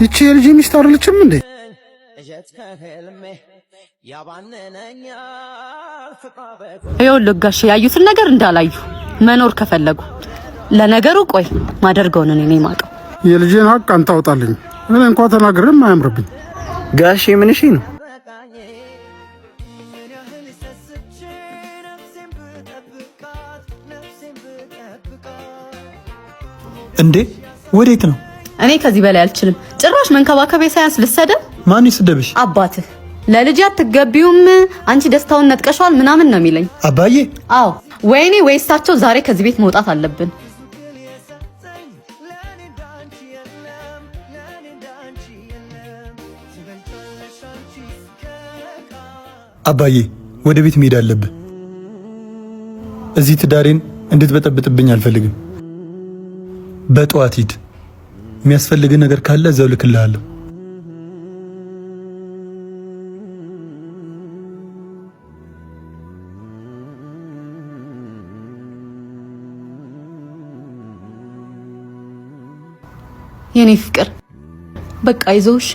ይቺ ልጅ ሚስት አይደለችም እንዴ? ይኸውልህ ጋሼ ያዩትን ነገር እንዳላዩ መኖር ከፈለጉ ለነገሩ ቆይ ማደርገውን እኔ ነኝ የማውቀው። የልጄን ሀቅ አንተ አውጣልኝ። እኔ እንኳን ተናግሬም አያምርብኝ። ጋሼ ምን እሺ ነው እንዴ? ወዴት ነው? እኔ ከዚህ በላይ አልችልም። ጭራሽ መንከባከቤ ሳያንስ ልሰደብ? ማን ይስደብሽ? አባትህ ለልጅ አትገቢውም አንቺ ደስታውን ነጥቀሻል ምናምን ነው የሚለኝ። አባዬ? አዎ ወይኔ ወይሳቸው ዛሬ ከዚህ ቤት መውጣት አለብን። አባዬ ወደ ቤት መሄድ አለብህ። እዚህ ትዳሬን እንድትበጠብጥብኝ አልፈልግም። በጠዋት ሂድ። የሚያስፈልግ ነገር ካለ እዛው ልክልሃለሁ። የኔ ፍቅር በቃ ይዘው እሺ